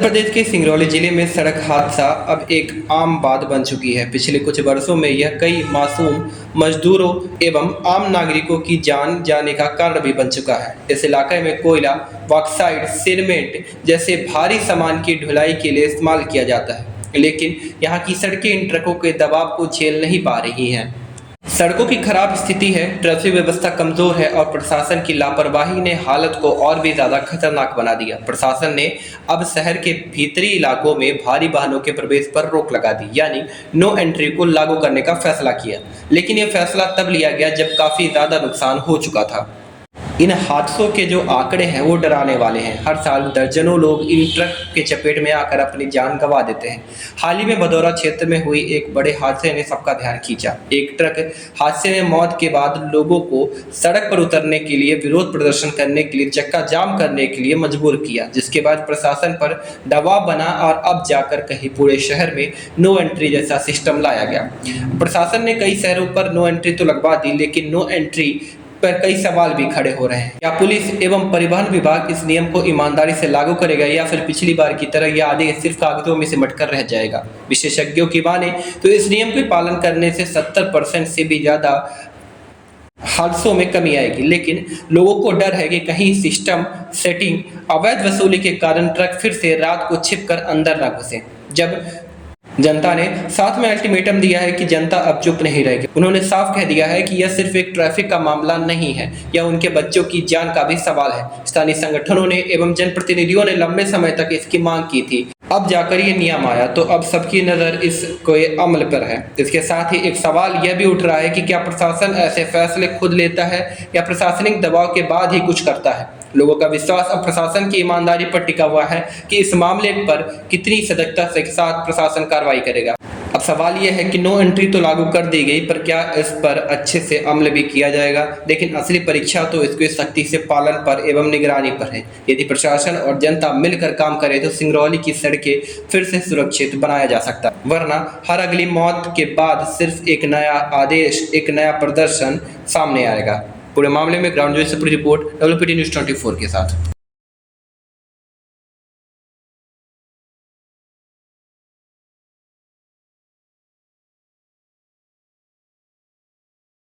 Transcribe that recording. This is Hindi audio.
प्रदेश के सिंगरौली जिले में सड़क हादसा अब एक आम बात बन चुकी है। पिछले कुछ वर्षों में यह कई मासूम मजदूरों एवं आम नागरिकों की जान जाने का कारण भी बन चुका है। इस इलाके में कोयला, बॉक्साइट, सीमेंट जैसे भारी सामान की ढुलाई के लिए इस्तेमाल किया जाता है, लेकिन यहाँ की सड़कें इन ट्रकों के दबाव को झेल नहीं पा रही हैं। सड़कों की खराब स्थिति है, ट्रैफिक व्यवस्था कमजोर है और प्रशासन की लापरवाही ने हालत को और भी ज्यादा खतरनाक बना दिया। प्रशासन ने अब शहर के भीतरी इलाकों में भारी वाहनों के प्रवेश पर रोक लगा दी, यानी नो एंट्री को लागू करने का फैसला किया। लेकिन यह फैसला तब लिया गया जब काफी ज्यादा नुकसान हो चुका था। इन हादसों के जो आंकड़े हैं वो डराने वाले हैं। हर साल दर्जनों लोग इन ट्रक के चपेट में आकर अपनी जान गंवा देते हैं। हाल ही में भदौरा क्षेत्र में हुई एक बड़े हादसे ने सबका ध्यान खींचा। एक ट्रक हादसे में मौत के बाद लोगों को सड़क पर उतरने के लिए, विरोध प्रदर्शन करने के लिए, चक्का जाम करने के लिए मजबूर किया, जिसके बाद प्रशासन पर दबाव बना और अब जाकर कहीं पूरे शहर में नो एंट्री जैसा सिस्टम लाया गया। प्रशासन ने कई शहरों पर नो एंट्री तो लगवा दी, लेकिन नो एंट्री पर कई सवाल भी खड़े हो रहे हैं। क्या पुलिस एवं परिवहन विभाग इस नियम को ईमानदारी से लागू करेगा या फिर पिछली बार की तरह यह आदेश सिर्फ कागजों में सिमट कर रह जाएगा? विशेषज्ञों की माने तो इस नियम के पालन करने से 70% से भी ज्यादा हादसों में कमी आएगी, लेकिन लोगों को डर है कि कहीं सिस्टम सेटिंग, अवैध वसूली के कारण ट्रक फिर से रात को छिपकर अंदर न घुसे। जब जनता ने साथ में अल्टीमेटम दिया है कि जनता अब चुप नहीं रहेगी। उन्होंने साफ कह दिया है कि यह सिर्फ एक ट्रैफिक का मामला नहीं है, यह उनके बच्चों की जान का भी सवाल है। स्थानीय संगठनों ने एवं जनप्रतिनिधियों ने लंबे समय तक इसकी मांग की थी। अब जाकर ये नियम आया तो अब सबकी नजर इसके अमल पर है। इसके साथ ही एक सवाल यह भी उठ रहा है कि क्या प्रशासन ऐसे फैसले खुद लेता है या प्रशासनिक दबाव के बाद ही कुछ करता है? लोगों का विश्वास अब प्रशासन की ईमानदारी पर टिका हुआ है कि इस मामले पर कितनी सजगता के साथ प्रशासन कार्रवाई करेगा। अब सवाल यह है कि नो एंट्री तो लागू कर दी गई, पर क्या इस पर अच्छे से अमल भी किया जाएगा? लेकिन असली परीक्षा तो इसके सख्ती से पालन पर एवं निगरानी पर है। यदि प्रशासन और जनता मिलकर काम करे तो सिंगरौली की सड़कें फिर से सुरक्षित बनाया जा सकता है, वरना हर अगली मौत के बाद सिर्फ एक नया आदेश, एक नया प्रदर्शन सामने आएगा। पूरे मामले में ग्राउंड जीरो से पूरी रिपोर्ट WPT News 24 के साथ।